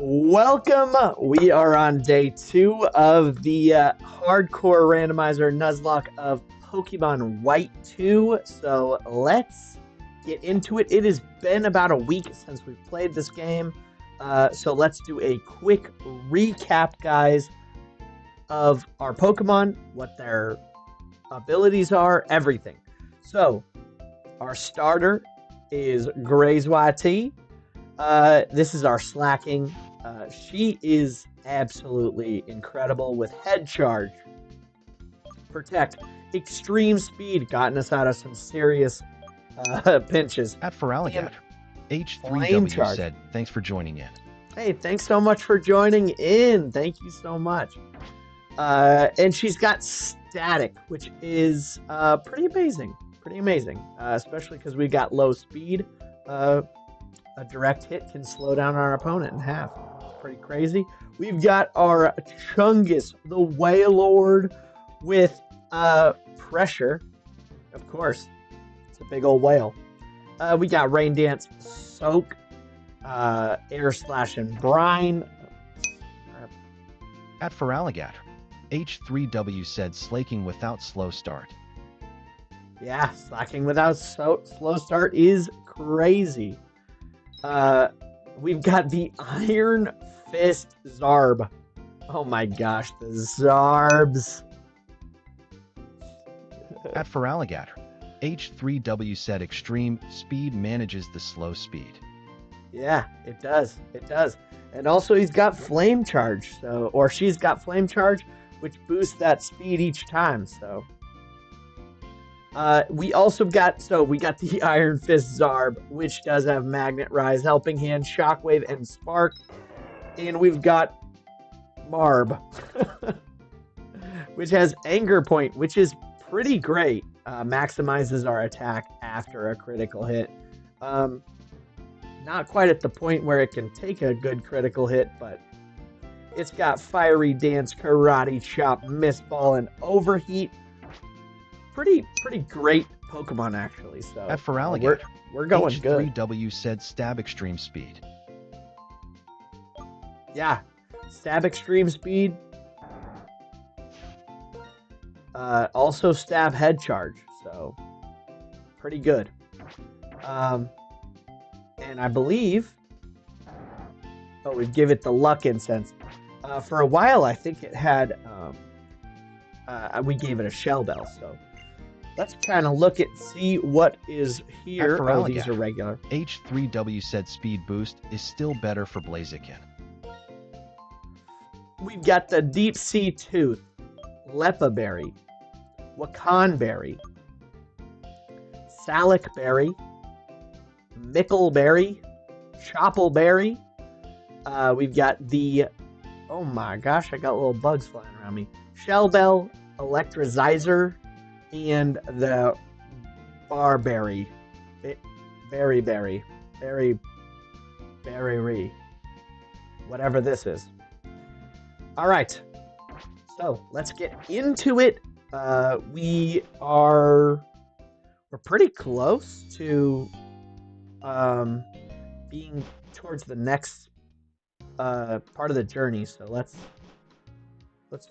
Welcome. We are on day 2 of the Hardcore Randomizer Nuzlocke of Pokemon White 2. So let's get into it. It has been about a week since we've played this game. So let's do a quick recap, guys, of our Pokemon, what their abilities are, everything. So our starter is Gray's YT. This is our slacking. She is absolutely incredible with head charge, protect, extreme speed, gotten us out of some serious pinches. At Feraligatr, Flame H3W charge. said, thanks for joining in. Hey, thanks so much for joining in. Thank you so much. And she's got static, which is pretty amazing. Pretty amazing, especially because we got low speed. A direct hit can slow down our opponent in half. It's pretty crazy. We've got our Chungus, the Wailord, with pressure. Of course, it's a big old whale. We got Rain Dance, Soak, Air Slash, and Brine. At Feraligatr, H3W said, slaking without slow start. Yeah, slacking without slow start is crazy. We've got the Iron Fist Zarb. Oh my gosh, the Zarbs. At Feraligatr, H3W said, extreme speed manages the slow speed. Yeah, it does. It does. And also he's got Flame Charge, or she's got Flame Charge, which boosts that speed each time, so. We got the Iron Fist Zarb, which does have Magnet Rise, Helping Hand, Shockwave, and Spark. And we've got Marb, which has Anger Point, which is pretty great. Maximizes our attack after a critical hit. Not quite at the point where it can take a good critical hit, but it's got Fiery Dance, Karate Chop, Mist Ball, and Overheat. Pretty great Pokemon, actually. So at Feraligatr, we're going good. H3W said, stab extreme speed. Yeah, stab extreme speed. Also stab head charge, so pretty good. And I believe, we give it the Luck Incense. For a while, I think it had. We gave it a Shell Bell, so. Let's kind of look at see what is here. Oh, these are regular. H3W said speed boost is still better for Blaziken. We've got the Deep Sea Tooth, Lepa Berry, Wakan Berry, Salic Berry, Mickle Berry, Chopple Berry. We've got the, oh my gosh, I got little bugs flying around me. Shell Bell, Electrozizer, and the Barberry, Berry, whatever this is. All right, so let's get into it. We're pretty close to being towards the next part of the journey. So let's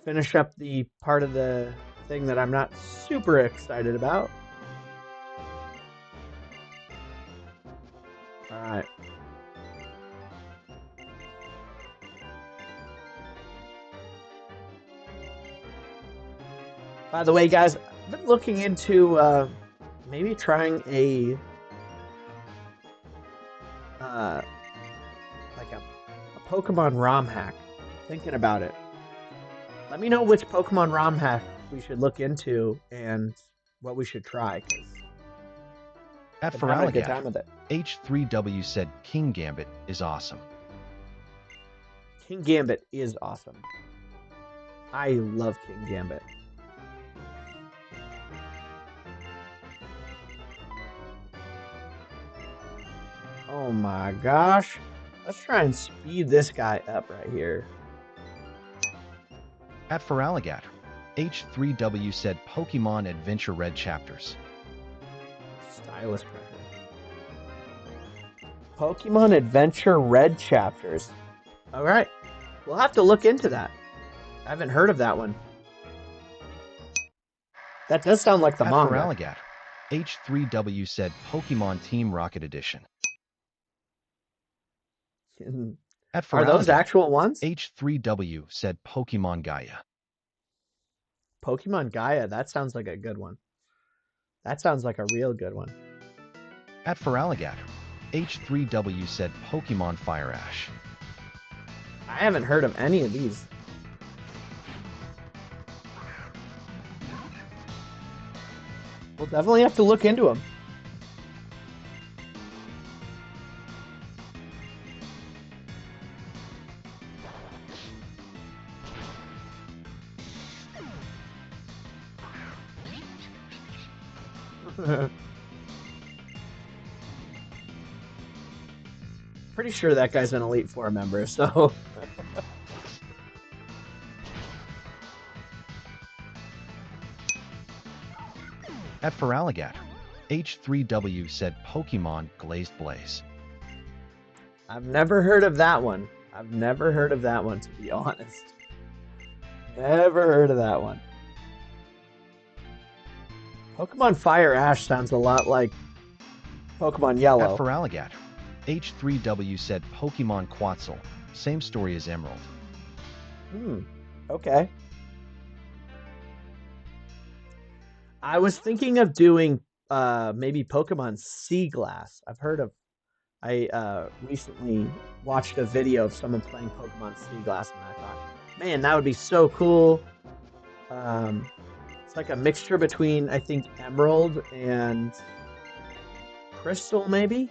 finish up the part of the thing that I'm not super excited about. All right. By the way, guys, I've been looking into maybe trying a Pokemon ROM hack. Thinking about it. Let me know which Pokemon ROM hack we should look into and what we should try. At Feraligatr, H3W said King Gambit is awesome. King Gambit is awesome. I love King Gambit. Oh my gosh. Let's try and speed this guy up right here. At Feraligatr, H3W said Pokemon Adventure Red chapters. Stylus pressure. Pokemon Adventure Red chapters. All right. We'll have to look into that. I haven't heard of that one. That does sound like the At for manga. Alligator, H3W said Pokemon Team Rocket Edition. At for Are those Alligator, actual ones? H3W said Pokemon Gaia. Pokemon Gaia, that sounds like a good one. That sounds like a real good one. At for Alligator, H3W said Pokemon Fire Ash. I haven't heard of any of these. We'll definitely have to look into them. Pretty sure that guy's an Elite Four member, so. At for Alligator, H3W said Pokemon Glazed Blaze. I've never heard of that one. I've never heard of that one, to be honest. Never heard of that one. Pokemon Fire Ash sounds a lot like Pokemon Yellow. At for Alligator, H3W said Pokemon Quetzal. Same story as Emerald. Okay. I was thinking of doing maybe Pokemon Sea Glass. I recently watched a video of someone playing Pokemon Sea Glass, and I thought, man, that would be so cool. It's like a mixture between, I think, Emerald and Crystal, maybe?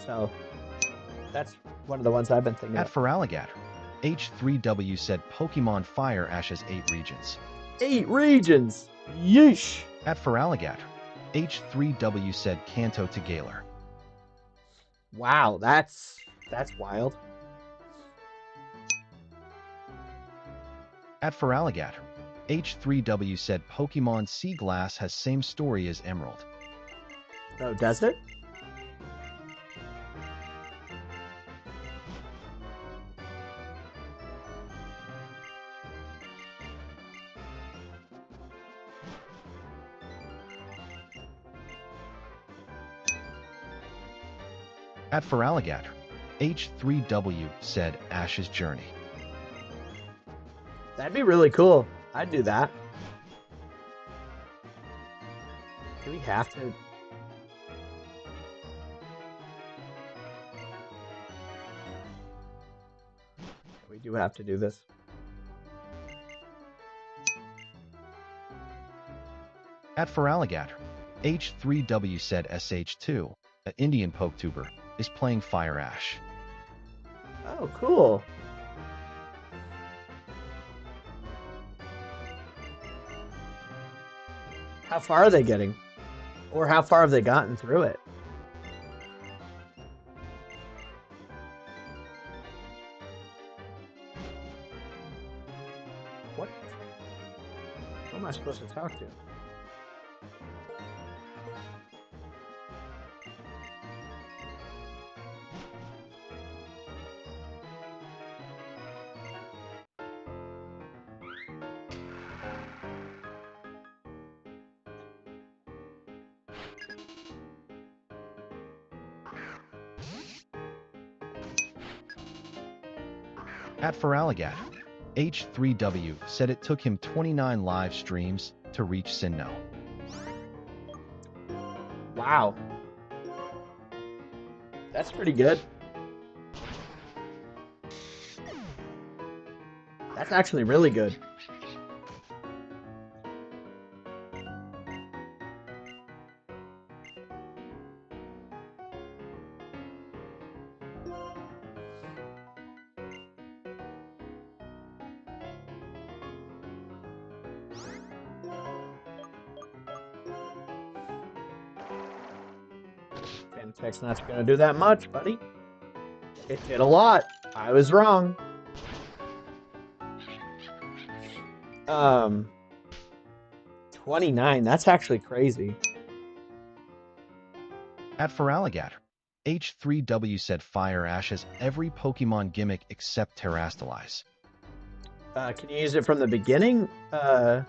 So, that's one of the ones I've been thinking At of. for Alligator, H3W said Pokemon Fire Ash has 8 regions. 8 regions! Yeesh! At for Alligator, H3W said Kanto to Galar. Wow, that's wild. At for Alligator, H3W said Pokemon Sea Glass has same story as Emerald. Oh, does it? At for Alligator, H3W said Ash's Journey. That'd be really cool. I'd do that. Do we have to? We do have to do this. At for Alligator, H3W said SH2, an Indian Poketuber, is playing Fire Ash. Oh, cool. How far are they getting? Or how far have they gotten through it? What? Who am I supposed to talk to? At for Alligator, H3W said it took him 29 live streams to reach Sinnoh. Wow. That's pretty good. That's actually really good. Fantech's not gonna do that much, buddy. It did a lot. I was wrong. 29. That's actually crazy. At for Alligator, H3W said Fire Ash has every Pokemon gimmick except Terrastalize. Can you use it from the beginning? Oh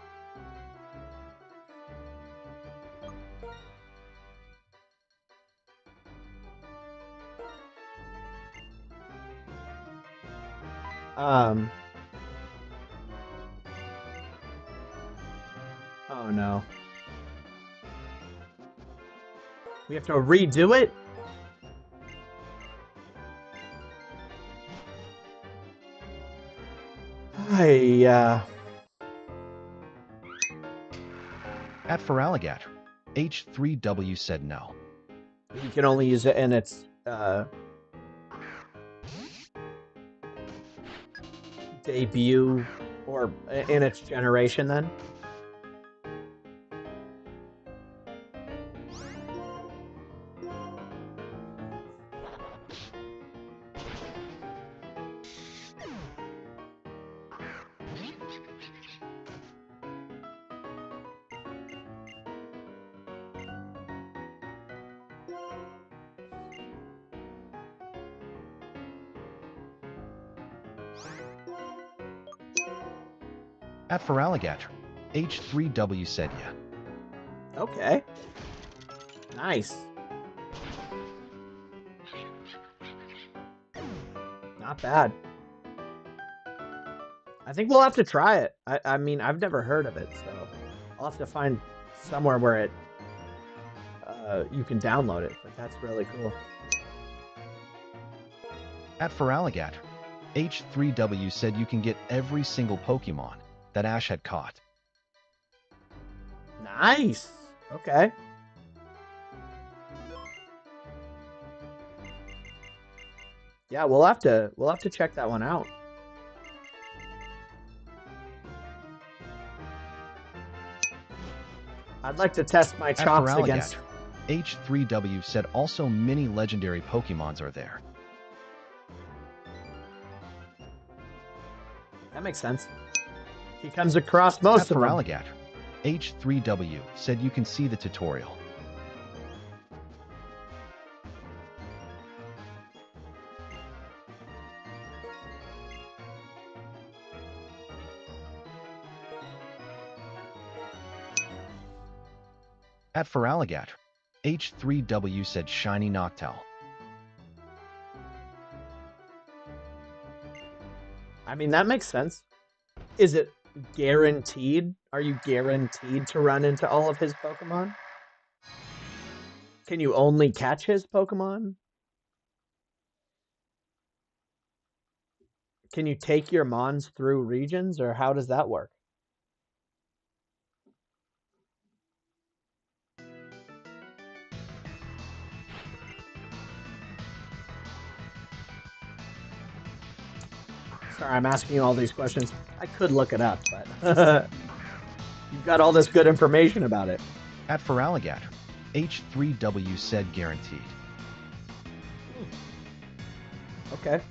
no. We have to redo it? At Feraligatr, H3W said no. You can only use it in its debut or in its generation then? At Feraligatr, H3W said yeah. Okay. Nice. Not bad. I think we'll have to try it. I mean, I've never heard of it, so I'll have to find somewhere where it you can download it, but that's really cool. At Feraligatr, H3W said you can get every single Pokemon that Ash had caught. Nice. Okay. Yeah, we'll have to check that one out. I'd like to test my chops against H3W said also many legendary Pokemons are there. That makes sense. He comes across most of them. Feraligatr, H3W said you can see the tutorial. At Feraligatr, H3W said Shiny Noctowl. I mean, that makes sense. Is it guaranteed? Are you guaranteed to run into all of his Pokemon? Can you only catch his Pokemon? Can you take your Mons through regions, or how does that work? Sorry, I'm asking you all these questions. I could look it up, but you've got all this good information about it. At Feraligatr, H3W said guaranteed. Okay.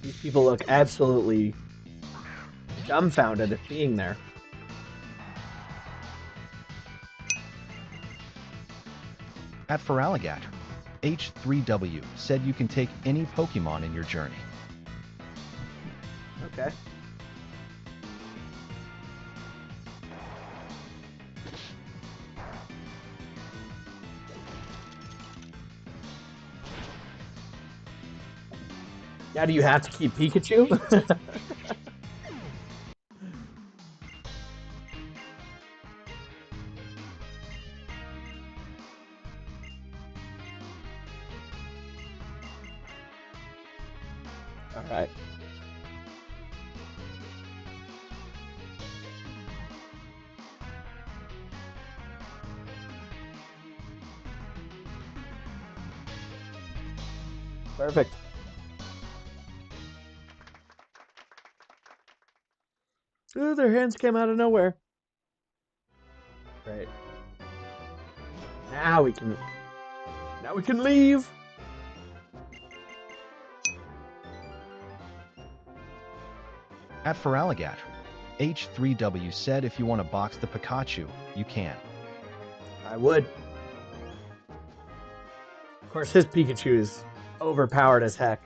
These people look absolutely dumbfounded at being there. At Feraligatr, H3W said you can take any Pokemon in your journey. Okay. Now do you have to keep Pikachu? All right. Perfect. Ooh, their hands came out of nowhere. Great. Now we can leave. At Feraligatr, H3W said if you want to box the Pikachu, you can. I would. Of course, his Pikachu is overpowered as heck.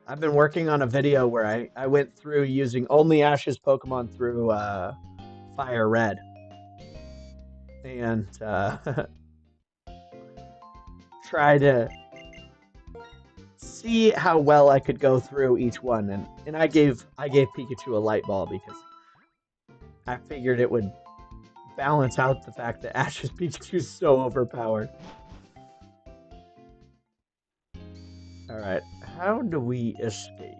I've been working on a video where I went through using only Ash's Pokemon through Fire Red. And try to see how well I could go through each one. And I gave Pikachu a light ball because I figured it would balance out the fact that Ash's Pikachu is so overpowered. Alright, how do we escape?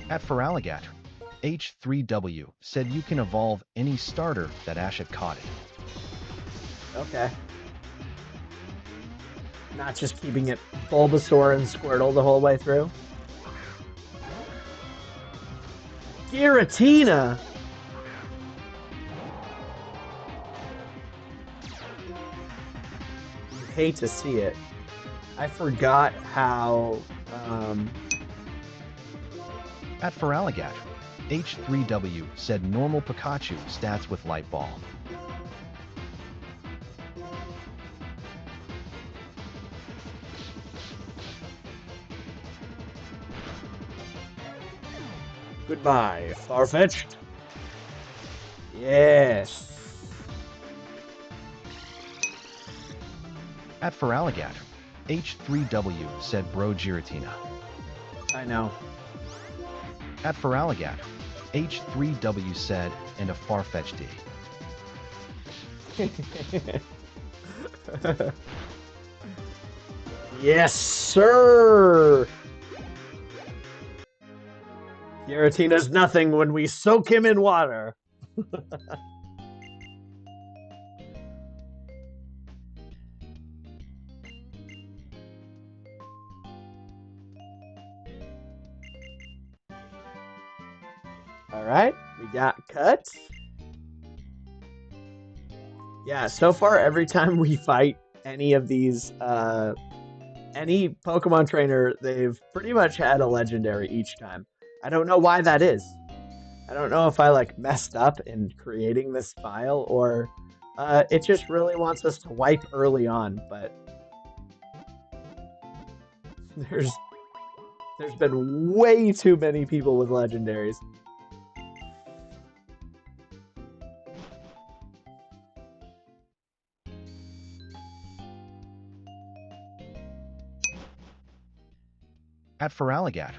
At Feraligatr, H3W said you can evolve any starter that Ash had caught it. Okay. Not just keeping it Bulbasaur and Squirtle the whole way through. Giratina! You hate to see it. I forgot how... At Feraligatr, H3W said normal Pikachu stats with Light Ball. Goodbye, Farfetch'd. Yes. At Feraligatr, H3W said Bro Giratina. I know. At Feraligatr, H3W said, and a Farfetch'd D. Yes, sir! Giratina's nothing when we soak him in water. Alright, we got cut. Yeah, so far every time we fight any of these, any Pokemon trainer, they've pretty much had a legendary each time. I don't know why that is. I don't know if I like messed up in creating this file or it just really wants us to wipe early on, but there's been way too many people with legendaries. At Feraligatr,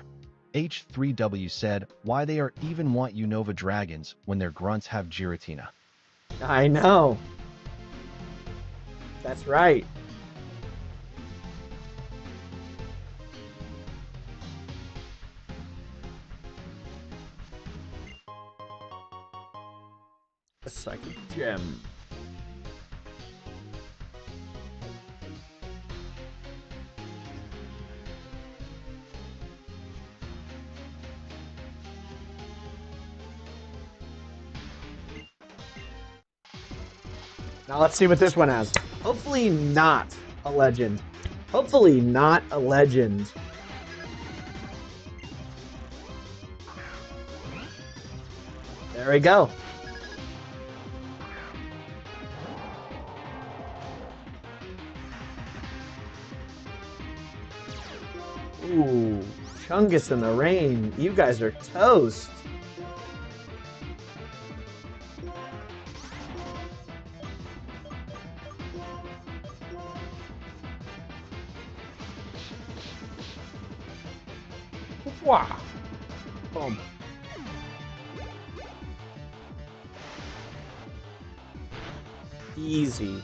H3W said why they are even want Unova Dragons when their grunts have Giratina. I know. That's right. A psychic gem. Now let's see what this one has. Hopefully not a legend. Hopefully not a legend. There we go. Ooh, Chungus in the rain. You guys are toast. Wow. Boom. Easy.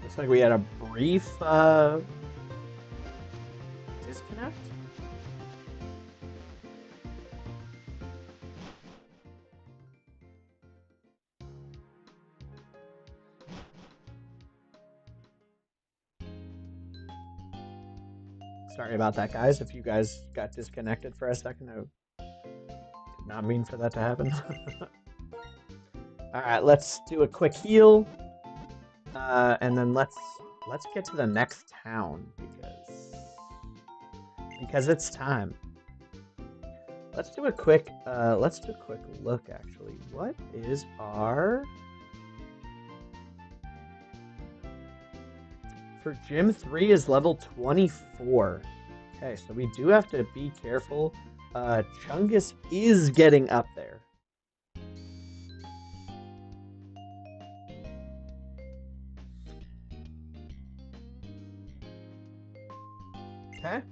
Looks like we had a brief disconnect? Sorry about that, guys. If you guys got disconnected for a second, I did not mean for that to happen. All right, let's do a quick heal, and then let's get to the next town because it's time. Let's do a quick look. Actually, what is our for Gym 3 is level 24. Okay, so we do have to be careful. Chungus is getting up there. Okay.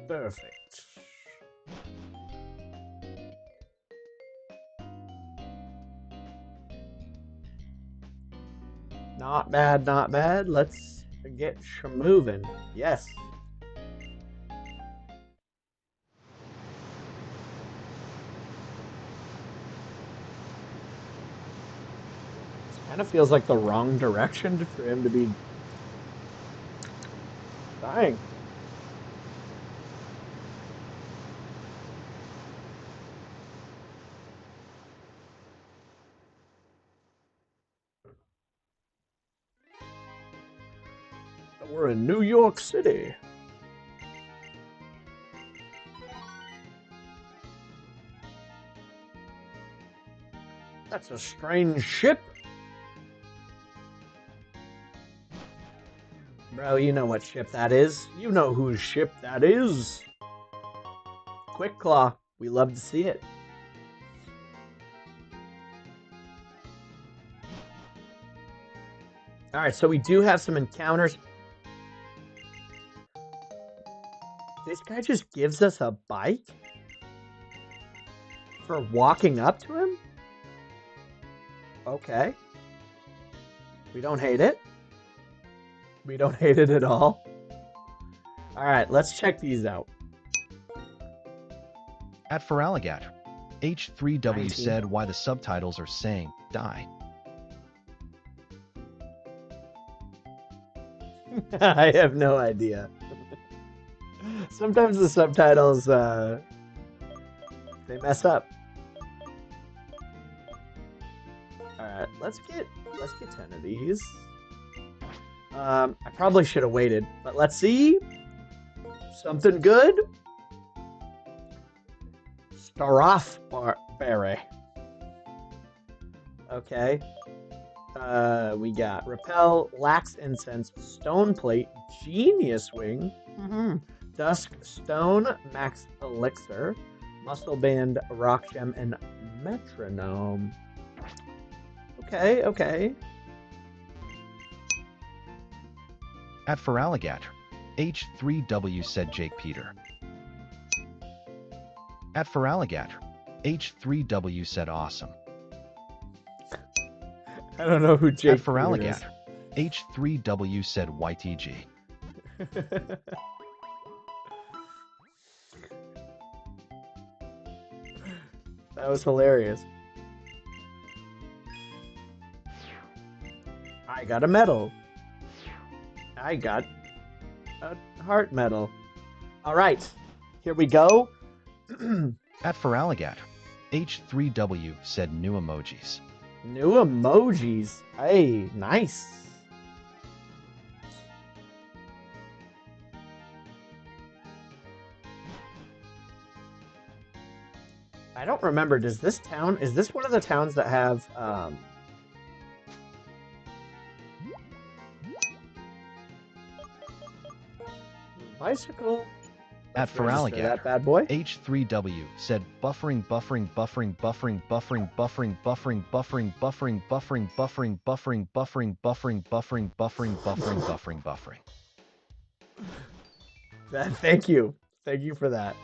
Perfect. Not bad, not bad. Let's get moving. Yes. This kind of feels like the wrong direction for him to be dying. We're in New York City. That's a strange ship. Bro, you know what ship that is. You know whose ship that is. Quick Claw. We love to see it. Alright, so we do have some encounters. This guy just gives us a bike? For walking up to him? Okay. We don't hate it. We don't hate it at all. Alright, let's check these out. At Feraligatr, H3W said why the subtitles are saying die. I have no idea. Sometimes the subtitles, they mess up. Alright, let's get 10 of these. I probably should have waited, but let's see. Something good. Starofberry. Okay. We got Repel, Lax Incense, Stone Plate, Genius Wing, Dusk Stone, Max Elixir, Muscle Band, Rock Gem, and Metronome. Okay, okay. At Feraligatr, H3W said Jake Peter. At Feraligatr, H3W said awesome. I don't know who Jake At Feraligatr, H3W said YTG. That was hilarious. I got a medal. I got a heart medal. All right, here we go. At Feraligatr, H3W said new emojis. New emojis. Hey, nice. I don't remember. Is this one of the towns that have bicycle? At Feraligatr, that bad boy. H3W said buffering, buffering, buffering, buffering, buffering, buffering, buffering, buffering, buffering, buffering, buffering, buffering, buffering, buffering, buffering, buffering, buffering, buffering, buffering. Thank you. Thank you for that.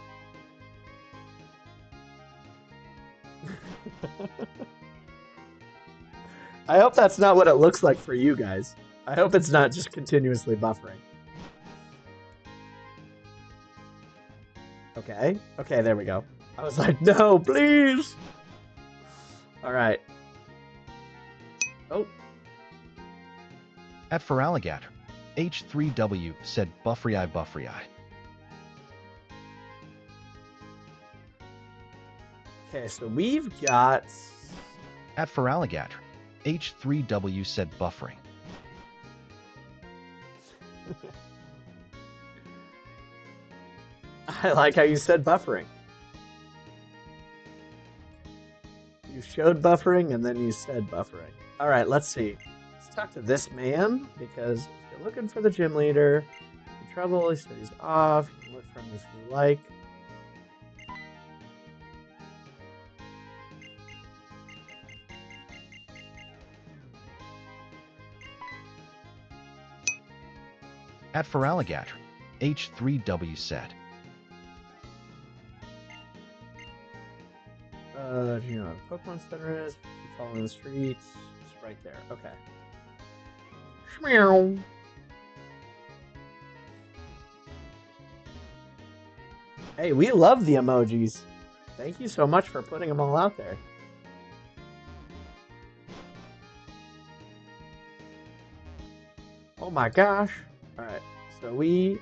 I hope that's not what it looks like for you guys. I hope it's not just continuously buffering. Okay. Okay, there we go. I was like, no, please. All right. Oh. At Feraligatr, H3W said Buffry eye, Buffry eye. Okay, so we've got... At Feraligatr, H3W said buffering. I like how you said buffering. You showed buffering and then you said buffering. All right, let's see. Let's talk to this man because if you're looking for the gym leader, in trouble, he said he's off. You can look from this if you like. At Feraligatr, H3W said. Do you know where the Pokemon Center is? Keep following the streets. It's right there. Okay. Meow. Hey, we love the emojis. Thank you so much for putting them all out there. Oh my gosh. All right. So we,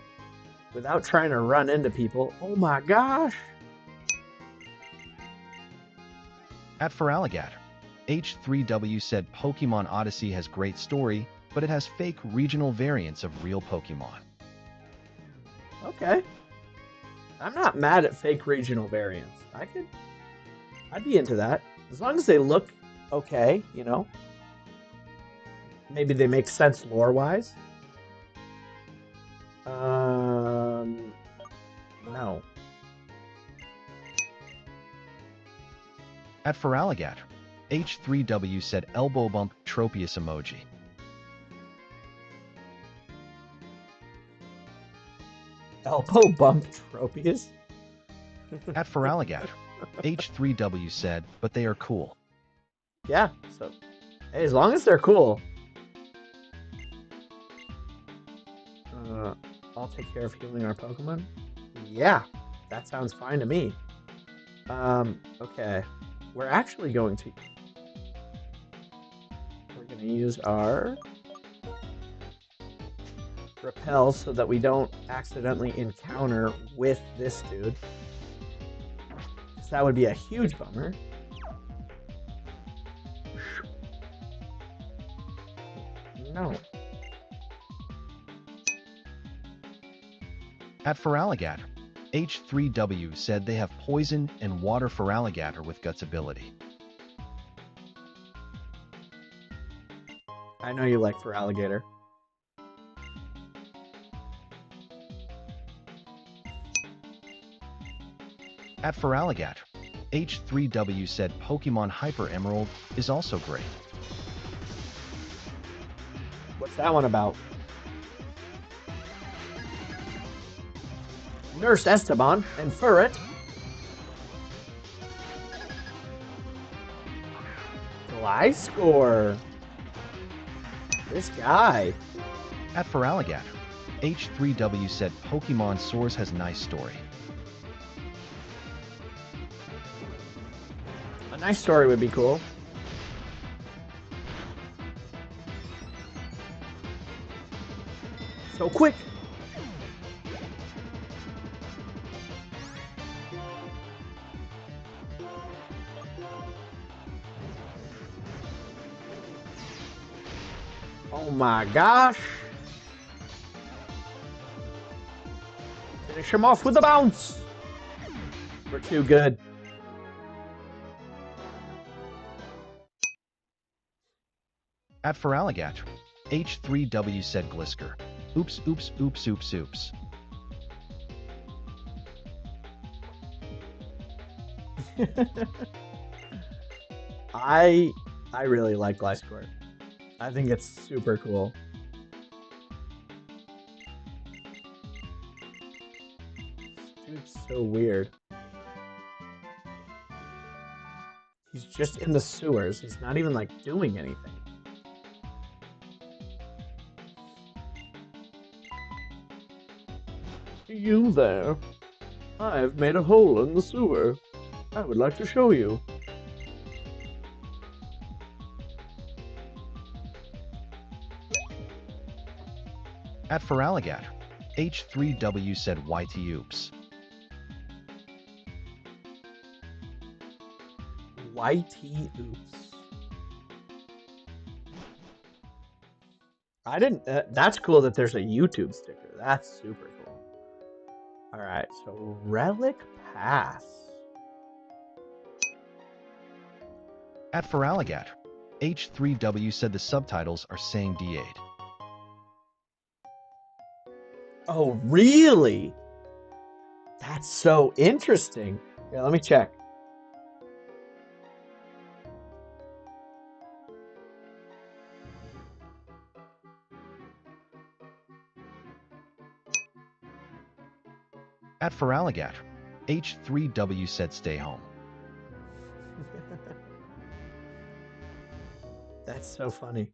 without trying to run into people, oh my gosh. At Feraligatr, H3W said Pokemon Odyssey has great story, but it has fake regional variants of real Pokemon. Okay. I'm not mad at fake regional variants. I'd be into that. As long as they look okay, you know. Maybe they make sense lore-wise. No. At Feraligatr, H3W said elbow bump Tropius emoji. Elbow bump Tropius? At Feraligatr, H3W said, but they are cool. Yeah, so hey, as long as they're cool. I'll take care of healing our Pokemon. Yeah, that sounds fine to me. Okay. We're actually going to use our repel so that we don't accidentally encounter with this dude. So that would be a huge bummer. No. At Feraligatr, H3W said they have poison and water Feraligatr with guts ability. I know you like Feraligatr. At Feraligatr, H3W said Pokemon Hyper Emerald is also great. What's that one about? Nurse Esteban and Furret. Gliscor. This guy. At Feraligatr, H3W said Pokemon Source has nice story. A nice story would be cool. So quick. Oh my gosh. Finish him off with a bounce. We're too good. At Feraligatr, H3W said Gliscor. Oops, oops, oops, oops, oops. I really like Gliscor. I think it's super cool. Dude's so weird. He's just in the sewers. He's not even, like, doing anything. You there? I've made a hole in the sewer. I would like to show you. At Feraligatr, H3W said YT oops. YT oops. I didn't. That's cool that there's a YouTube sticker. That's super cool. All right, so Relic Pass. At Feraligatr, H3W said the subtitles are saying D8. Oh, really? That's so interesting. Yeah, let me check. At Feraligatr, H3W said stay home. That's so funny.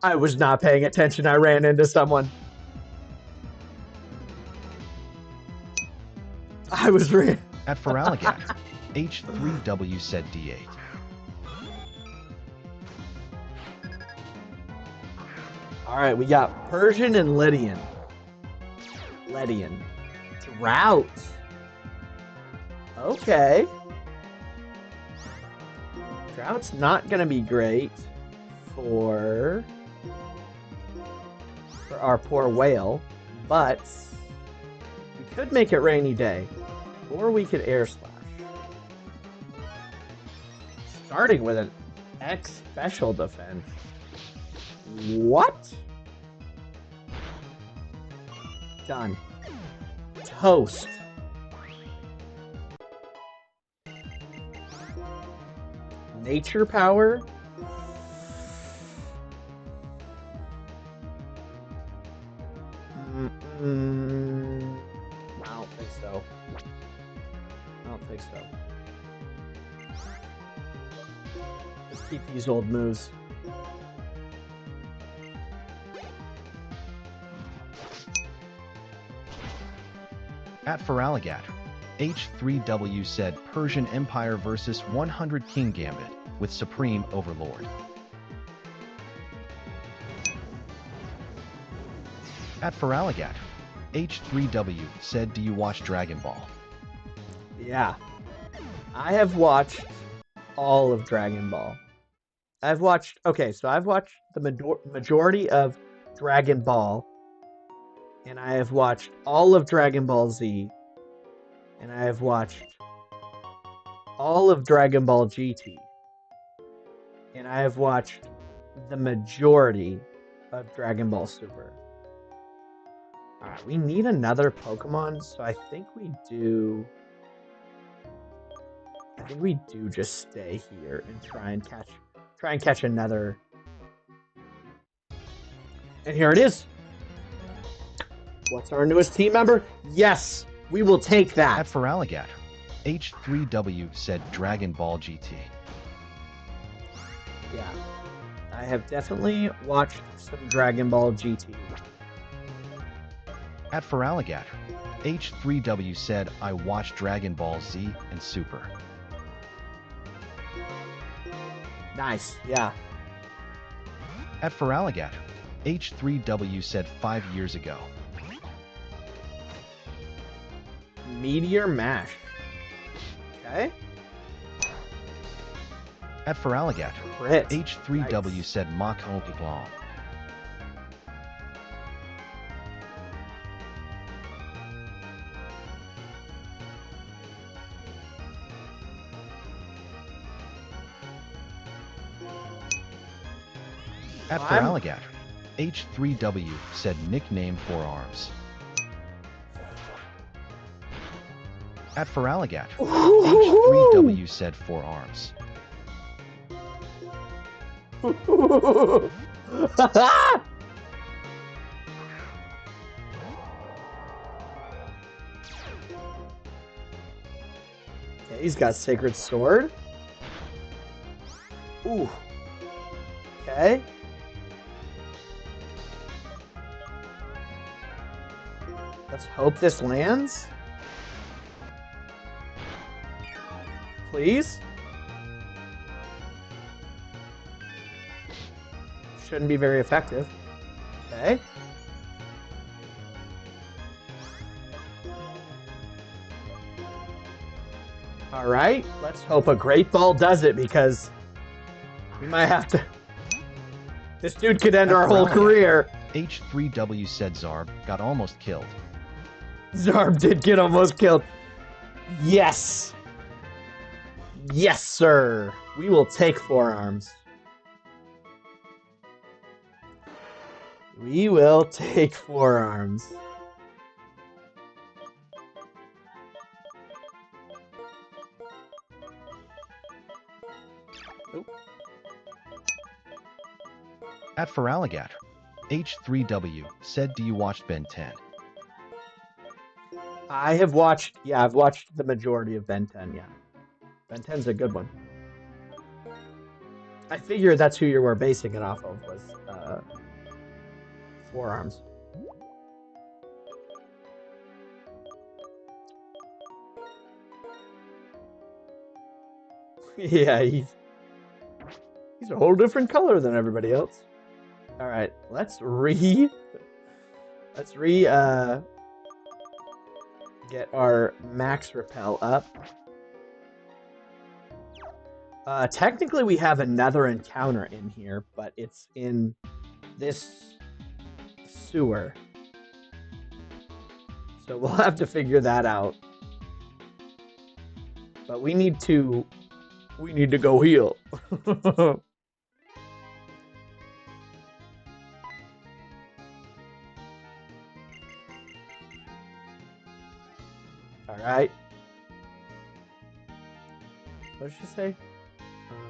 I was not paying attention. I ran into someone. I was At Feraligatr, H3W said D8. All right, we got Persian and Lydian. Drought. Okay. Drought's not gonna be great for our poor whale, but we could make it rainy day, or we could air slash. Starting with an X special defense. What? Done. Toast. Nature power. I don't think so. Let's keep these old moves. At Feraligatr, H3W said Persian Empire versus 100 King Gambit with Supreme Overlord. At Feraligatr, H3W said do you watch Dragon Ball? Yeah. I have watched all of Dragon Ball. I've watched the majority of Dragon Ball. And I have watched all of Dragon Ball Z. And I have watched all of Dragon Ball GT. And I have watched the majority of Dragon Ball Super. Alright, we need another Pokemon, so I think we do just stay here and try and catch another. And here it is. What's our newest team member? Yes, we will take that. At Feraligatr, H3W said Dragon Ball GT. Yeah, I have definitely watched some Dragon Ball GT. At Feraligatr, H3W said I watched Dragon Ball Z and Super. Nice, yeah. At Feraligatr, H3W said 5 years ago. Meteor Mash. Okay. At Feraligatr, Crit. H3W Nice. said Mach Pokémon. At Feraligatr, H3W said nickname Forearms. At Feraligatr, H3W said Forearms. Okay, he's got Sacred Sword. Ooh. Okay. Let's hope this lands. Please. Shouldn't be very effective. Okay. All right. Let's hope a Great Ball does it because we might have to. This dude could end our whole career. H3W said Zarb got almost killed. Zarb did get almost killed. Yes. Yes, sir. We will take forearms. We will take forearms. Oop. At Feraligat, H3W said, do you watch Ben 10? I have watched, yeah, I've watched the majority of Ben 10, yeah. Ben 10's a good one. I figured that's who you were basing it off of, was forearms. Yeah, he's a whole different color than everybody else. All right, let's get our max repel up. Technically, we have another encounter in here, but it's in this sewer. So we'll have to figure that out. But we need to go heal. All right. What did she say?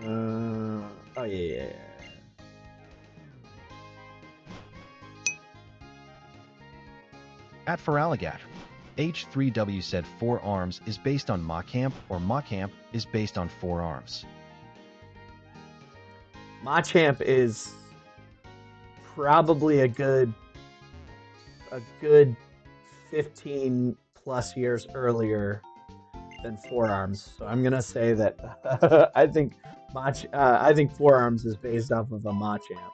Oh yeah. At Feraligat, H3W said 4 arms is based on Machamp or Machamp is based on 4 arms. Machamp is probably a good 15 plus years earlier than 4 arms. So I'm gonna say that I think 4 arms is based off of a Machamp.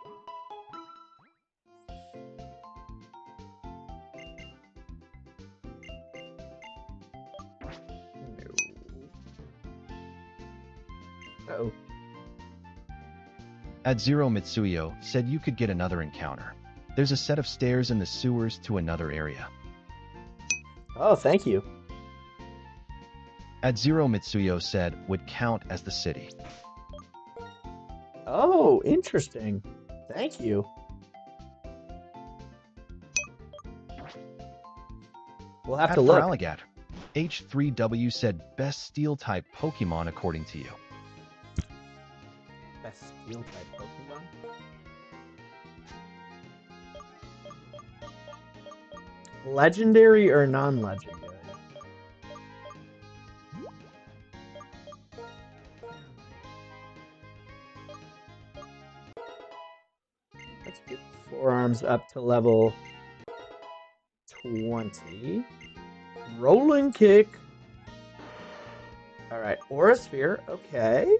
Uh-oh. At Zero Mitsuyo said you could get another encounter. There's a set of stairs in the sewers to another area. Oh, thank you. At Zero Mitsuyo said would count as the city. Oh, interesting. Thank you. We'll have to look. Feraligat, H3W said best steel-type Pokemon according to you. Best steel-type Pokemon? Legendary or non-legendary? Let's get 4 arms up to level 20. Rolling kick. All right, Aura Sphere. Okay.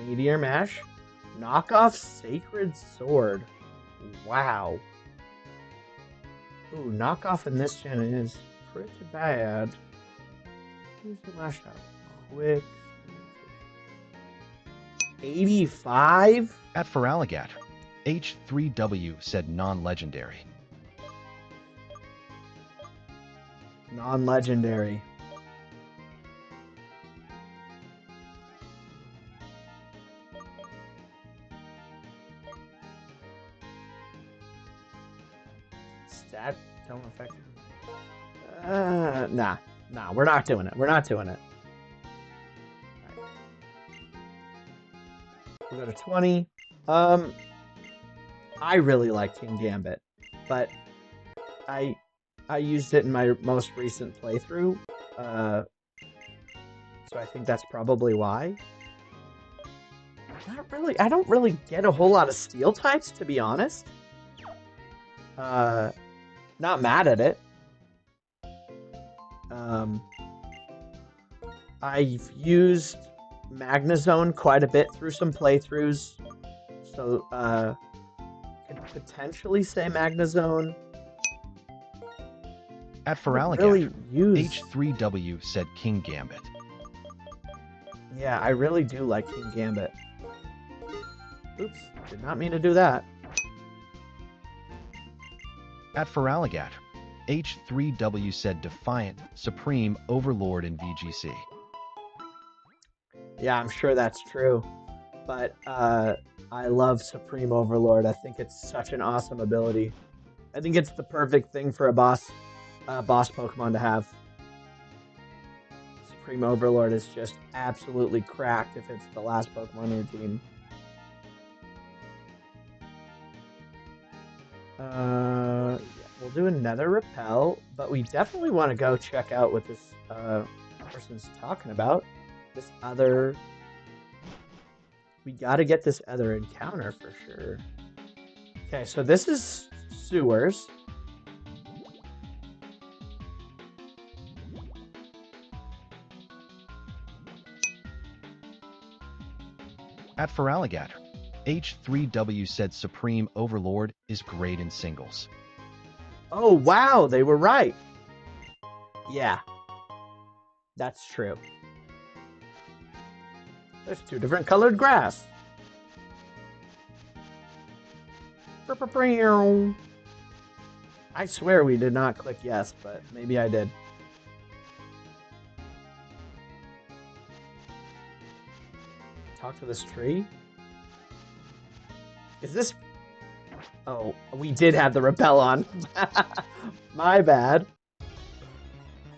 Meteor Mash. Knockoff Sacred Sword. Wow. Ooh, knockoff in this gen is pretty bad. Who's the last shot? Quick. 85? At Feraligat, H3W said non-legendary. Non-legendary. Stat don't affect it. Nah, we're not doing it. We're not doing it. Right. We'll go to 20. I really like King Gambit, but I used it in my most recent playthrough. So I think that's probably why. Not really. I don't really get a whole lot of steel types, to be honest. Not mad at it. I've used Magnezone quite a bit through some playthroughs, so could potentially say Magnezone. At Feraligatr, Really use... H3W said King Gambit. Yeah, I really do like King Gambit. Oops, did not mean to do that. At Feraligatr, H3W said Defiant, Supreme, Overlord, and VGC. Yeah, I'm sure that's true. But I love Supreme Overlord. I think it's such an awesome ability. I think it's the perfect thing for a boss Pokemon to have. Supreme Overlord is just absolutely cracked if it's the last Pokemon in your team. Yeah, we'll do another repel, but we definitely want to go check out what this person's talking about. This other... We gotta get this other encounter for sure. Okay, so this is sewers. At Feraligatr, H3W said Supreme Overlord is great in singles. Oh, wow, they were right. Yeah, that's true. There's two different colored grass. I swear we did not click yes, but maybe I did. Talk to this tree? Is this... Oh, we did have the repel on. My bad.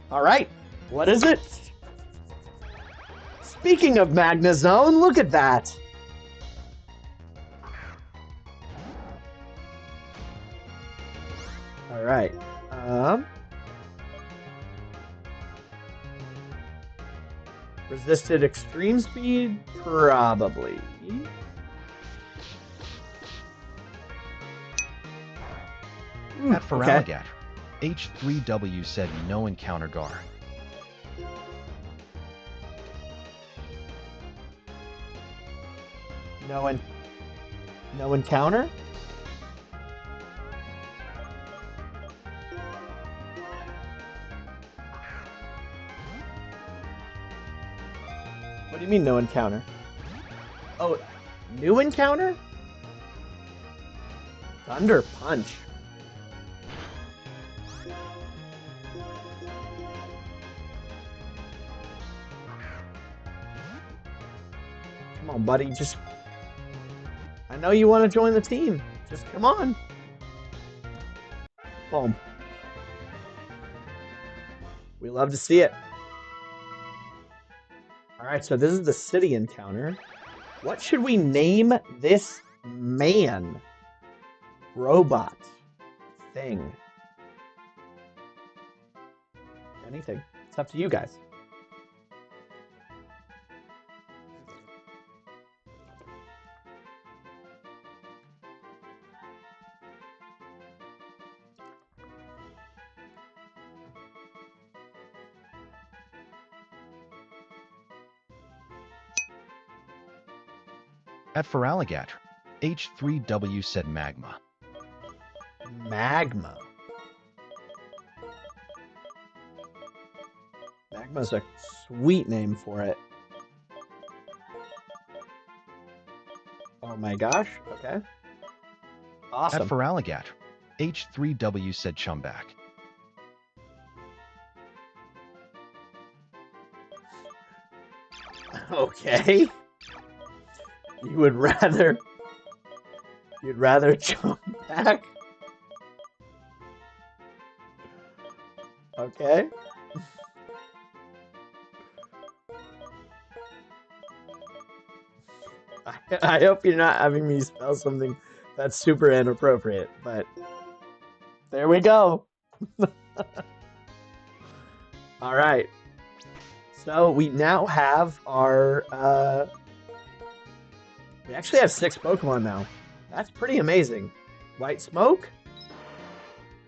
Alright, what is it? Speaking of Magnezone, look at that! Alright, resisted extreme speed? Probably. At Feraligatr, H3W said no encounter Gar. No encounter? What do you mean no encounter? Oh, new encounter? Thunder Punch. Come on, buddy, just... I know you want to join the team. Just come on. Boom. We love to see it. Alright, so this is the city encounter. What should we name this man? Robot. Thing. Anything. It's up to you guys. At Feraligatr, H3W said Magma. Magma. Magma's a sweet name for it. Oh my gosh, okay. Awesome. At Feraligatr, H3W said Chumback. Okay. You'd rather jump back? Okay. I hope you're not having me spell something that's super inappropriate, but there we go. All right. So we now have our, we actually have 6 Pokemon now. That's pretty amazing. White Smoke,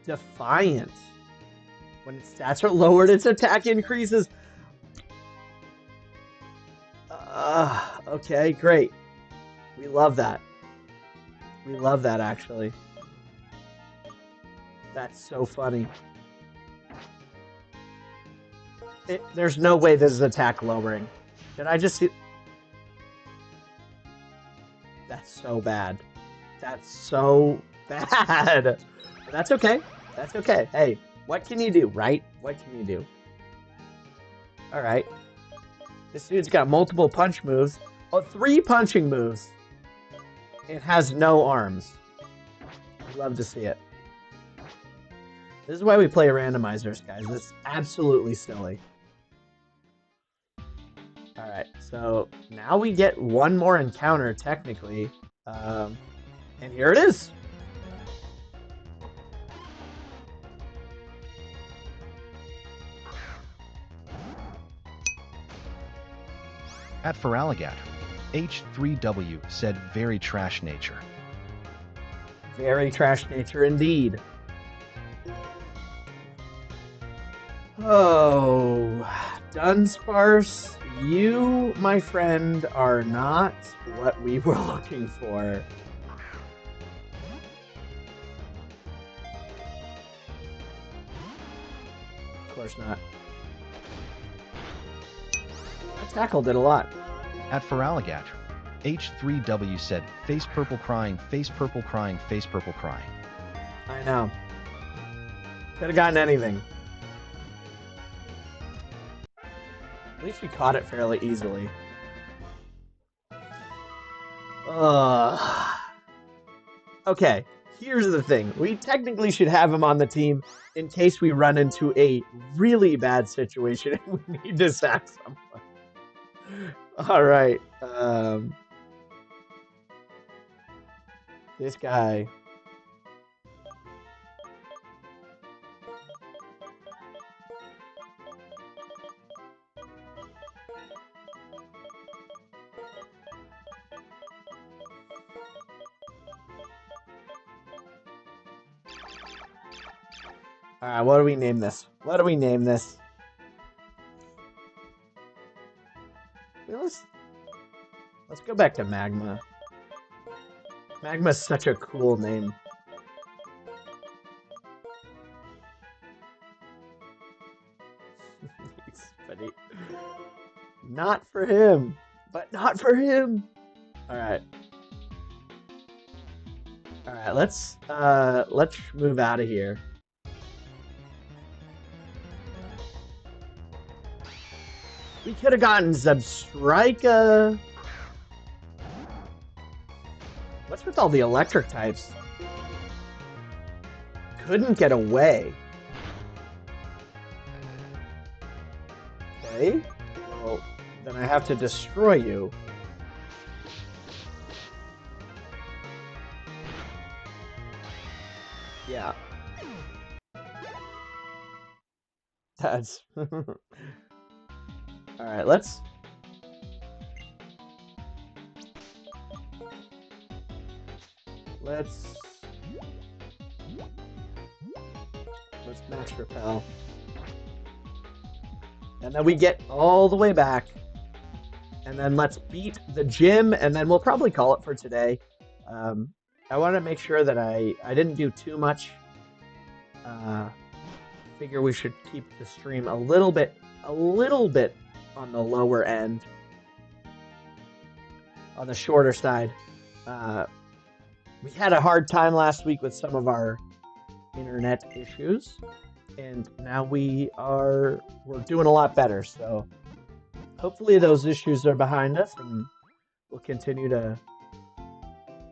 Defiant. When its stats are lowered, its attack increases. Okay, great. We love that. We love that, actually. That's so funny. There's no way this is attack lowering. Did I just see... That's so bad. That's so bad. But that's okay. That's okay. Hey, what can you do, right? What can you do? All right. This dude's got multiple punch moves. Oh, 3 punching moves. It has no arms. I'd love to see it. This is why we play randomizers, guys. It's absolutely silly. All right, so now we get one more encounter, technically. And here it is. At Feraligatr, H3W said very trash nature. Very trash nature indeed. Oh, Dunsparce, you, my friend, are not what we were looking for. Of course not. That tackle did a lot. At Feraligatr, H3W said face purple crying, face purple crying, face purple crying. I know. Could have gotten anything. At least we caught it fairly easily. Okay, here's the thing. We technically should have him on the team in case we run into a really bad situation and we need to sack someone. Alright. This guy. Alright, what do we name this? What do we name this? Let's go back to Magma. Magma's such a cool name. Funny. Not for him, but not for him. Alright. Alright, let's move out of here. We could have gotten Zebstrika. What's with all the electric types? Couldn't get away. Okay. Well, then I have to destroy you. Yeah. That's... Alright, let's max repel. And then we get all the way back. And then let's beat the gym, and then we'll probably call it for today. I want to make sure that I didn't do too much. Figure we should keep the stream a little bit on the lower end, on the shorter side. We had a hard time last week with some of our internet issues, and now we're doing a lot better. So hopefully those issues are behind us, and we'll continue to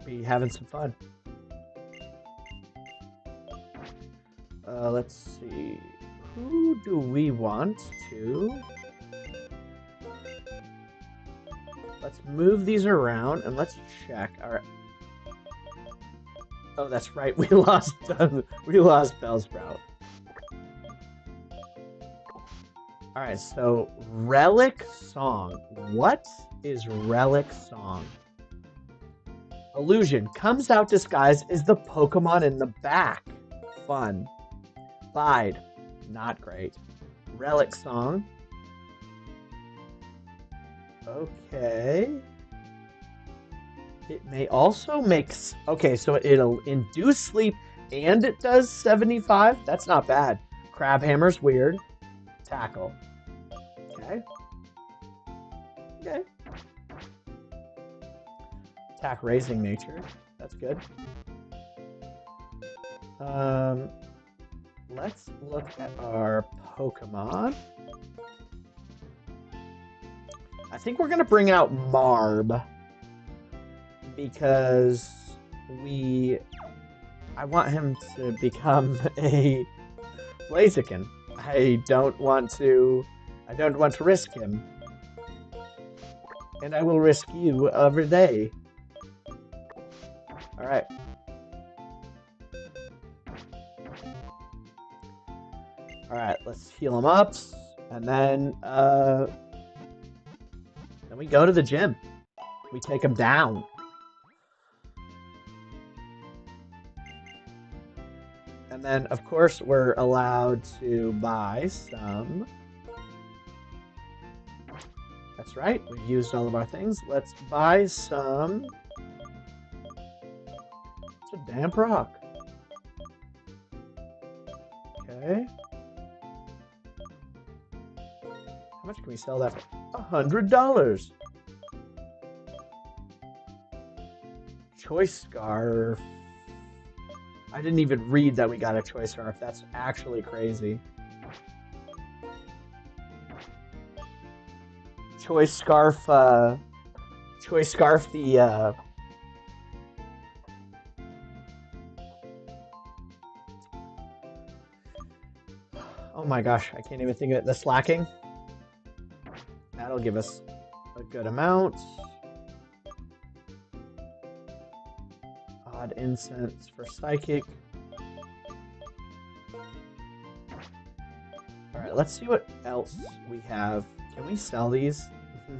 be having some fun. Let's see. Who do we want to... Let's move these around and let's check. All right. Oh, that's right. We lost Bellsprout. All right, so Relic Song. What is Relic Song? Illusion comes out disguised as the Pokemon in the back. Fun. Bide. Not great. Relic Song. Okay. It may also make... Okay, so it'll induce sleep and it does 75? That's not bad. Crab Hammer's weird. Tackle. Okay. Okay. Attack raising nature. That's good. Let's look at our Pokemon. I think we're gonna bring out Marb because I want him to become a Blaziken. I don't want to risk him. And I will risk you every day. Alright. Alright, let's heal him up. And then we go to the gym. We take him down. And then, of course, we're allowed to buy some. That's right, we've used all of our things. Let's buy some. It's a damp rock. Okay. How much can we sell that for? $100. Choice Scarf. I didn't even read that we got a Choice Scarf. That's actually crazy. Choice Scarf, the, oh my gosh, I can't even think of it. The slacking. That'll give us a good amount. Odd incense for psychic. Alright, let's see what else we have. Can we sell these?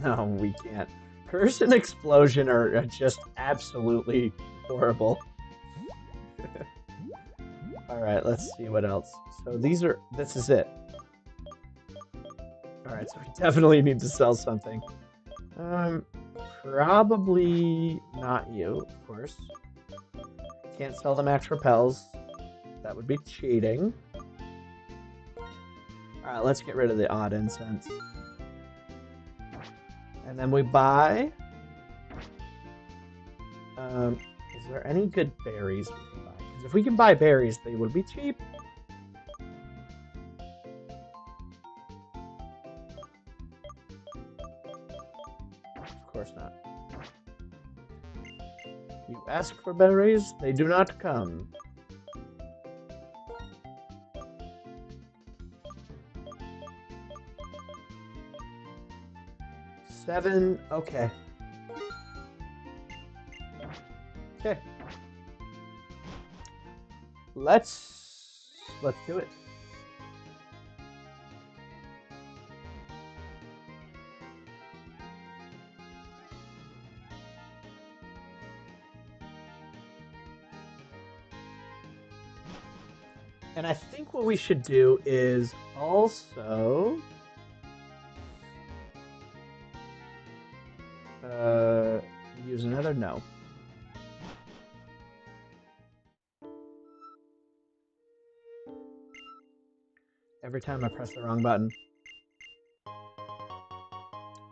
No, we can't. Curse and Explosion are just absolutely horrible. Alright, let's see what else. So this is it. Alright, so we definitely need to sell something. Probably not you, of course. Can't sell the Max Repels. That would be cheating. Alright, let's get rid of the odd incense. And then we buy... is there any good berries we can buy? Because if we can buy berries, they will be cheap. Of course not. You ask for berries, they do not come. $7, okay. Okay. Let's do it. And I think what we should do is also use another no. Every time I press the wrong button.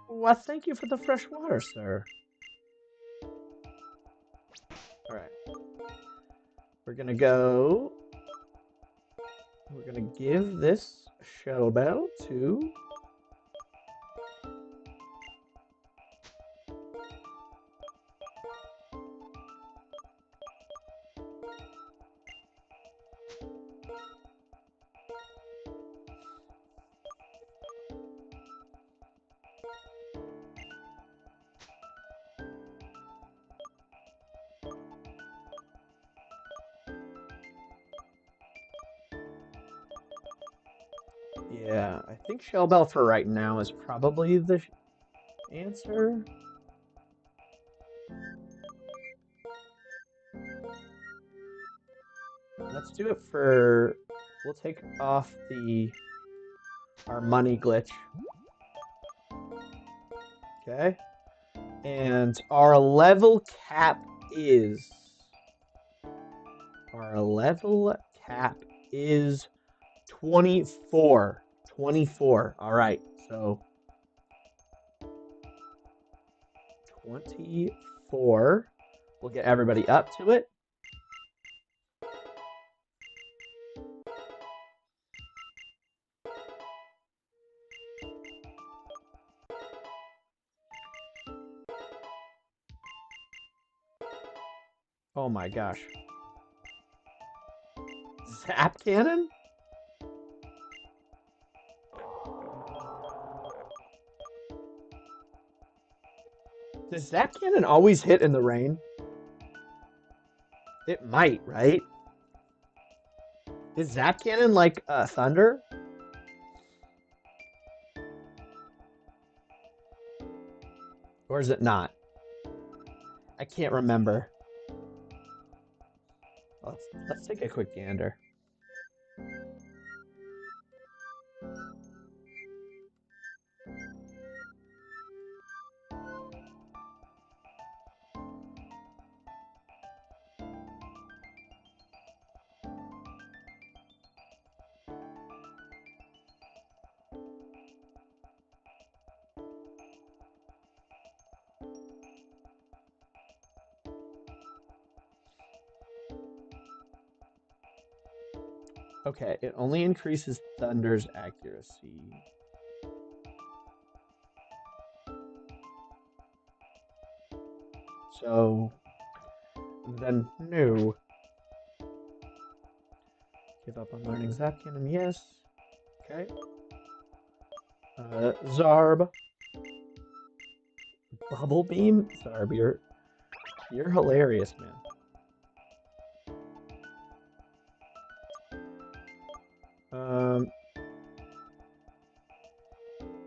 Well, thank you for the fresh water, sir. Alright. We're gonna give this shuttle bell to... Yeah, I think Shell Bell for right now is probably the answer. Let's do it for... We'll take off our money glitch. Okay. And our level cap is... Our level cap is 24. 24. All right. So 24. We'll get everybody up to it. Oh my gosh. Zap cannon? Does Zap cannon always hit in the rain? It might, right? Is Zap cannon like thunder? Or is it not? I can't remember. Let's take a quick gander. Okay, it only increases Thunder's accuracy. So, then no. Give up on learning Zap Cannon, yes. Okay. Zarb. Bubble Beam? Zarb, you're hilarious, man.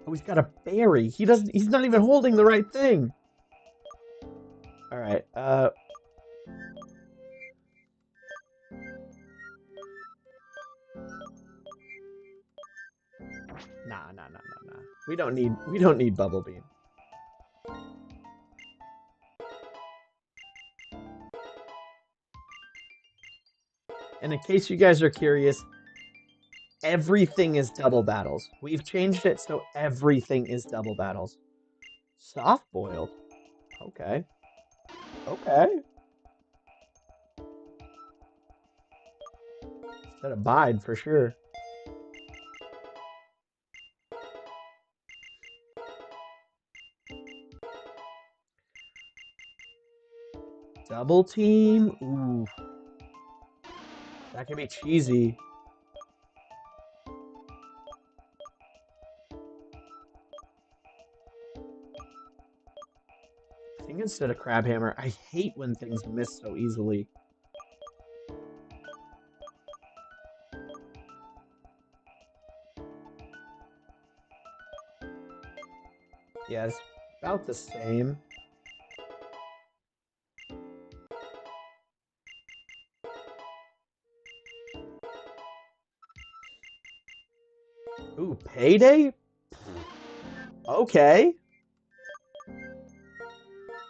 Oh, he's got a berry. He's not even holding the right thing. All right. Nah. We don't need Bubble Beam. And in case you guys are curious, everything is double battles. We've changed it so everything is double battles. Soft boiled. Okay. Okay. Instead of bide for sure. Double team. Ooh. That can be cheesy. I think instead of Crab Hammer, I hate when things miss so easily. Yeah, it's about the same. Ooh, Payday? Okay.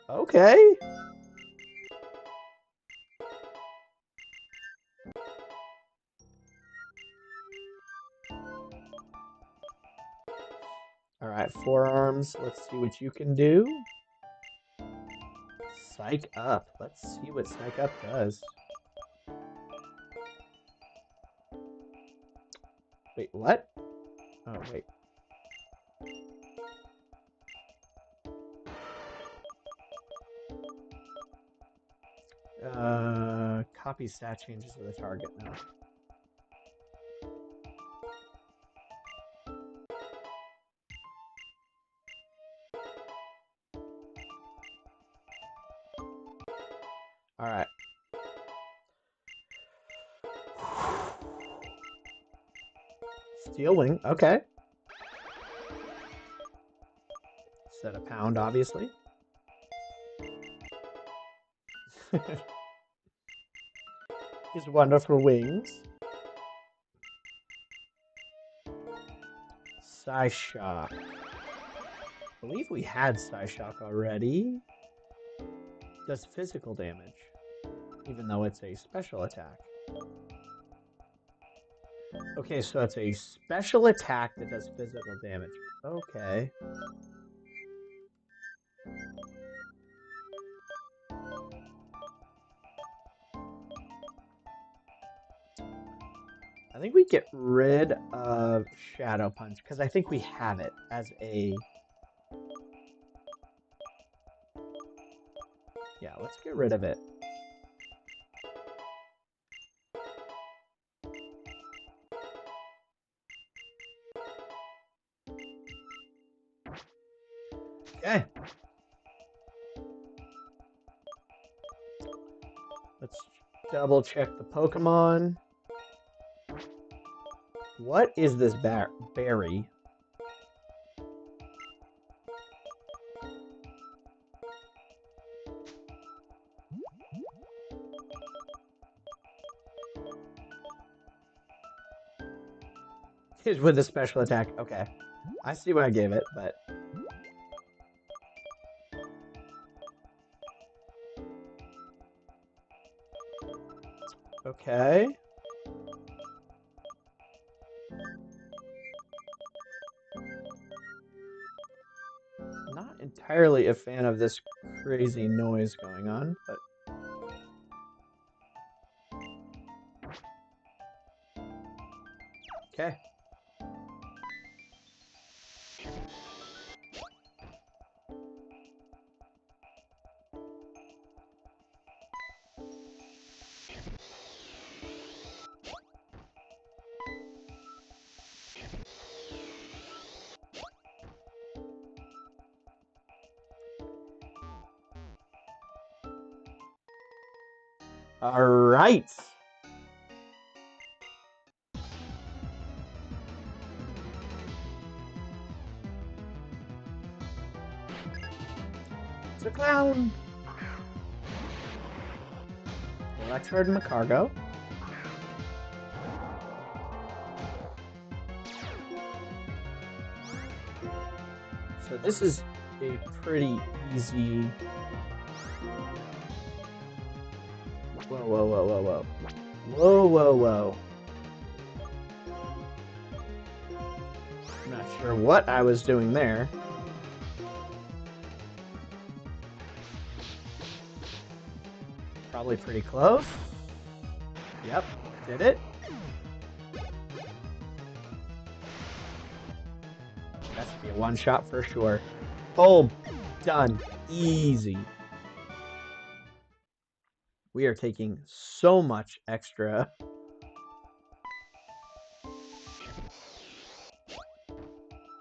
Okay. All right, forearms. Let's see what you can do. Psych up. Let's see what Psych up does. Wait, what? Oh, wait. Copy stat changes to the target now. All right. Steel wing, okay. Set a pound, obviously. His wonderful wings. Psyshock. I believe we had Psyshock already. Does physical damage, even though it's a special attack. Okay, so it's a special attack that does physical damage. Okay. I think we get rid of Shadow Punch, because I think we have it as a... Yeah, let's get rid of it. Okay. Let's double check the Pokemon. What is this berry? It's with a special attack. Okay. I see what I gave it, but... Okay. Not entirely a fan of this crazy noise going on, but... Okay. All right. It's a clown. Electrode and Macargo. So this is a pretty easy... Whoa, whoa, whoa, whoa, whoa. Whoa, whoa, whoa. I'm not sure what I was doing there. Probably pretty close. Yep, did it. That's be a one-shot for sure. Oh, done. Easy. We are taking so much extra.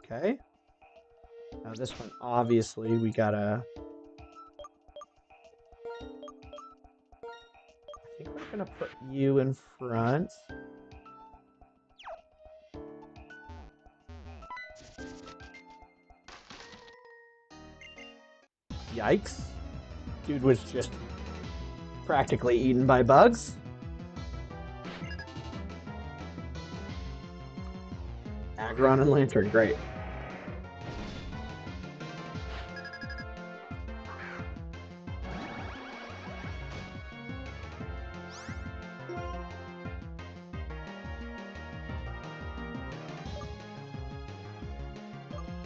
Okay. Now this one, obviously, we gotta... I think we're gonna put you in front. Yikes. Dude was just practically eaten by bugs. Aggron and Lantern, great.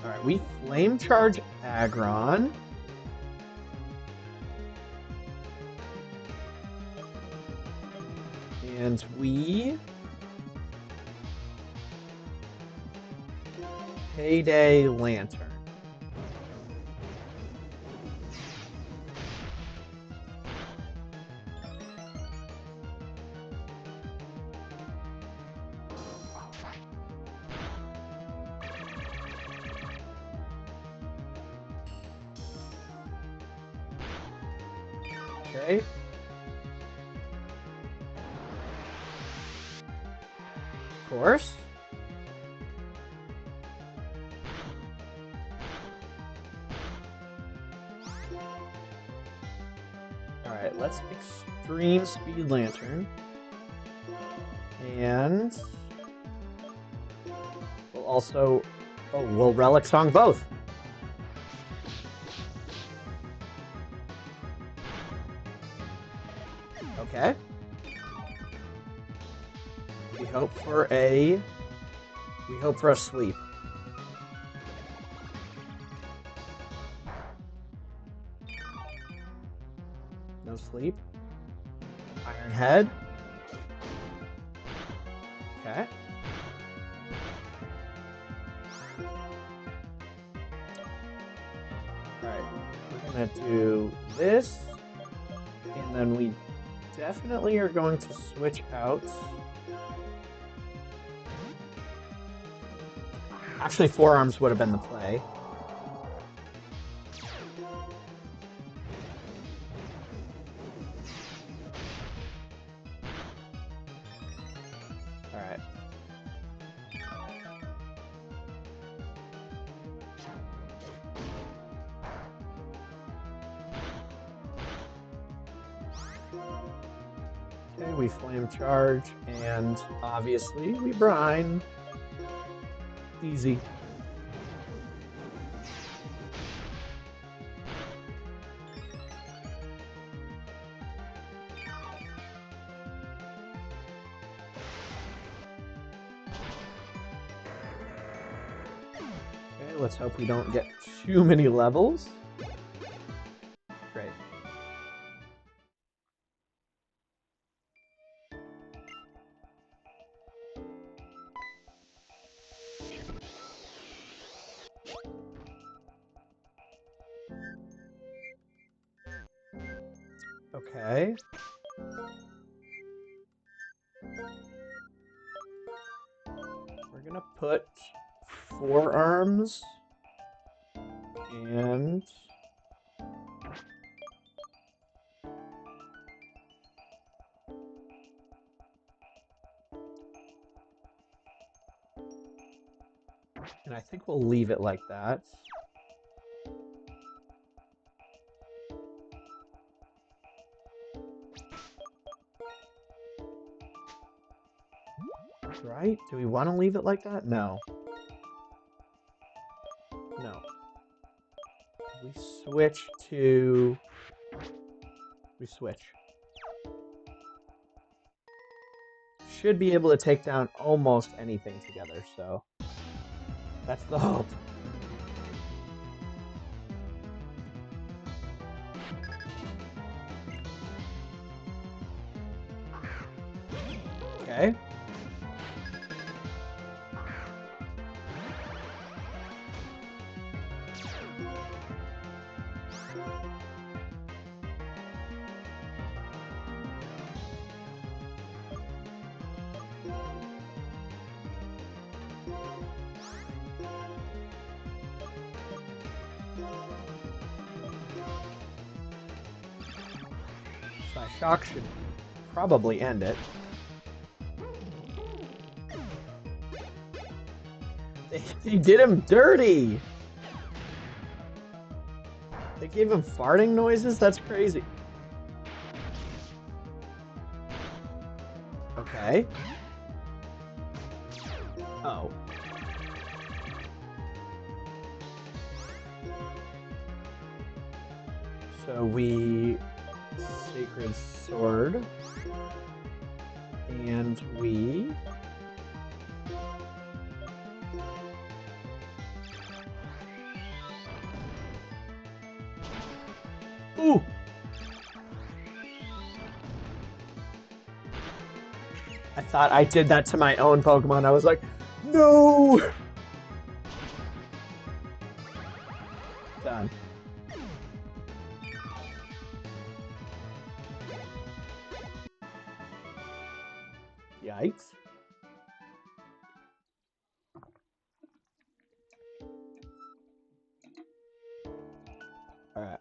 Alright, we Flame Charge Aggron. And we... Payday Lantern. Okay. Of course. Alright, let's extreme speed lantern. And we'll also... Oh, we'll relic song both. Okay. We hope for a sleep. No sleep. Iron head. Okay. Alright. We're gonna do this. And then we definitely are going to switch out. Actually, forearms would have been the play. Alright. Okay, we flame charge, and obviously we brine. Easy. Okay, let's hope we don't get too many levels. Great. Okay. We're gonna put forearms and I think we'll leave it like that. Right? Do we want to leave it like that? No. No. We switch to... We switch. Should be able to take down almost anything together, so... That's the hope. Okay. Shock should probably end it. They did him dirty! They gave him farting noises? That's crazy. Okay. Oh. So we... Sacred Sword. And we... Ooh! I thought I did that to my own Pokemon. I was like, no! Done. Yikes. Alright.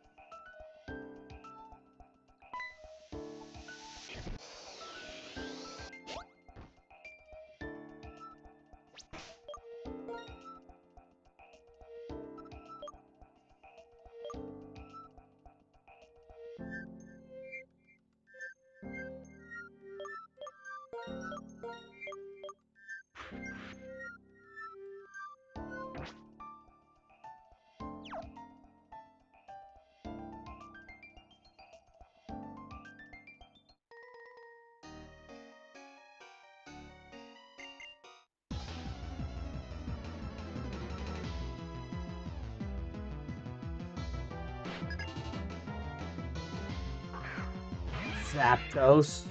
Zapdos.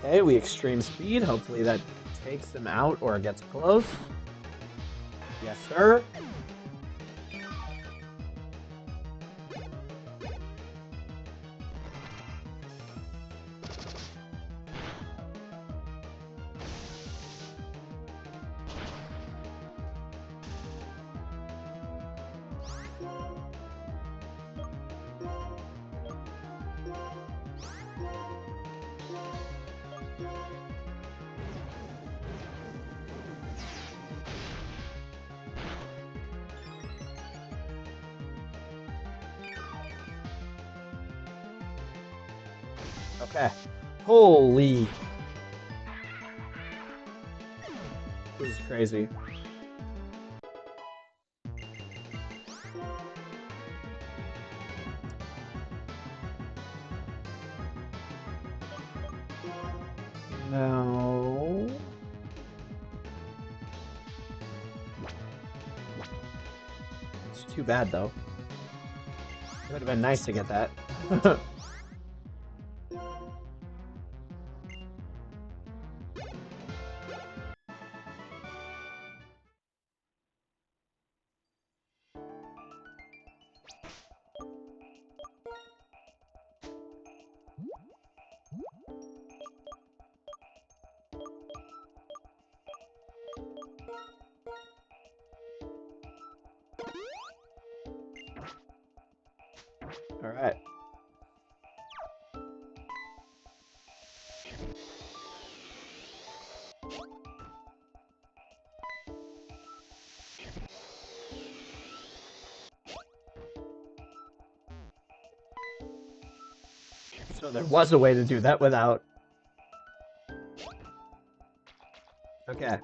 Okay, we extreme speed. Hopefully that takes him out or gets close. Yes, sir. Okay. Holy. This is crazy. No. It's too bad, though. It would have been nice to get that. All right. So there was a way to do that without. Okay.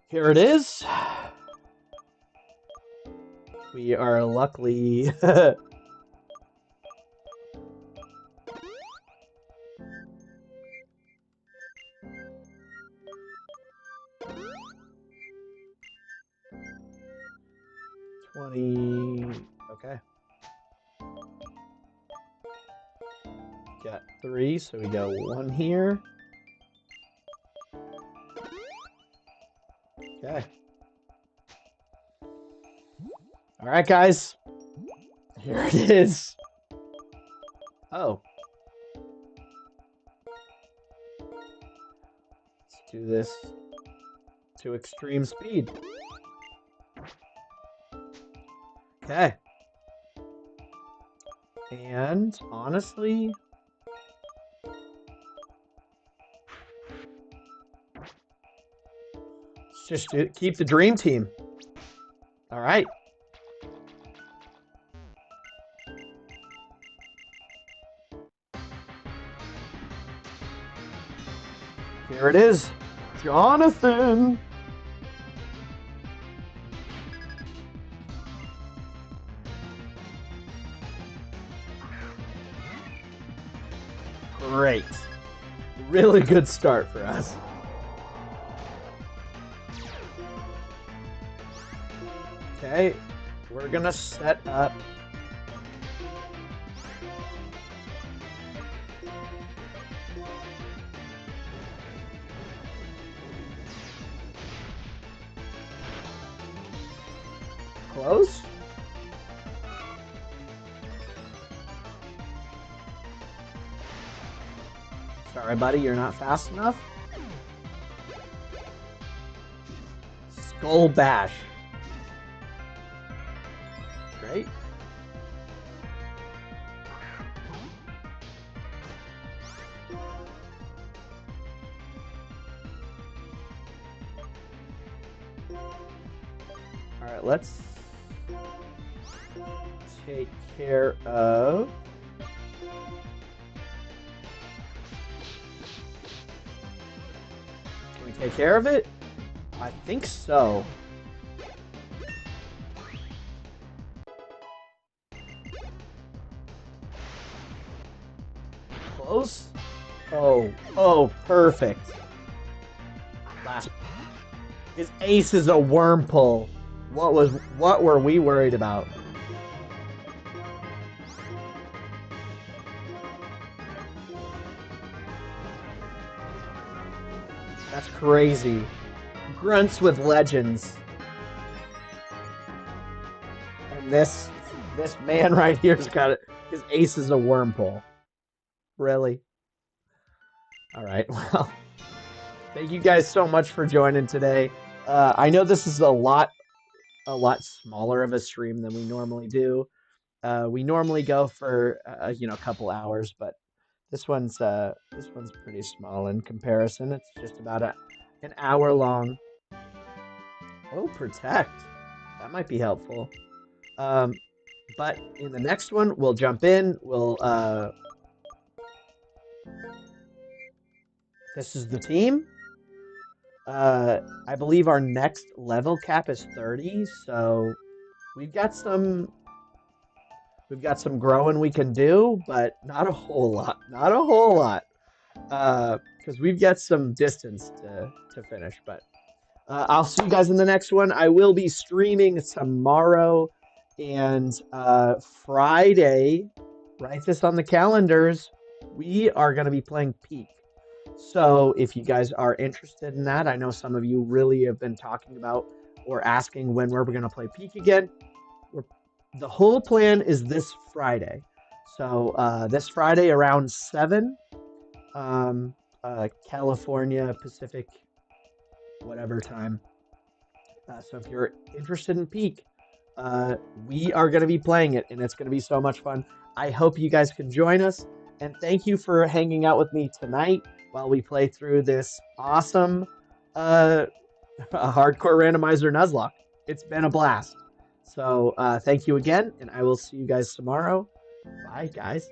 Here it is. We are luckily... Okay. Got 3, so we got 1 here. Okay. All right, guys. Here it is. Oh. Let's do this to extreme speed. Okay. And honestly, let's just keep the dream team. All right. Here it is. Jonathan. Great. Really good start for us. Okay, we're gonna set up. Close. Sorry, buddy, you're not fast enough. Skull Bash. Great. All right, let's take care of... Can we take care of it? I think so. Close. Oh, perfect. Last. His ace is a worm pull. What were we worried about? That's crazy. Grunts with legends. And this man right here's got it. His ace is a worm pull. Really? All right. Well, thank you guys so much for joining today. I know this is a lot smaller of a stream than we normally do. We normally go for a couple hours, but this one's pretty small in comparison. It's just about an hour long. Oh, protect. That might be helpful. But in the next one, we'll jump in. This is the team. I believe our next level cap is 30, so we've got some growing we can do, but not a whole lot. Not a whole lot. Because we've got some distance to finish, but I'll see you guys in the next one. I will be streaming tomorrow and Friday. Write this on the calendars. We are going to be playing Peak. So if you guys are interested in that, I know some of you really have been talking about or asking when we're going to play Peak again. The whole plan is this Friday. So this Friday around 7, California Pacific, whatever time. So if you're interested in Peak, we are going to be playing it, and it's going to be so much fun. I hope you guys can join us, and thank you for hanging out with me tonight while we play through this awesome Hardcore Randomizer Nuzlocke. It's been a blast. So thank you again, and I will see you guys tomorrow. Bye, guys.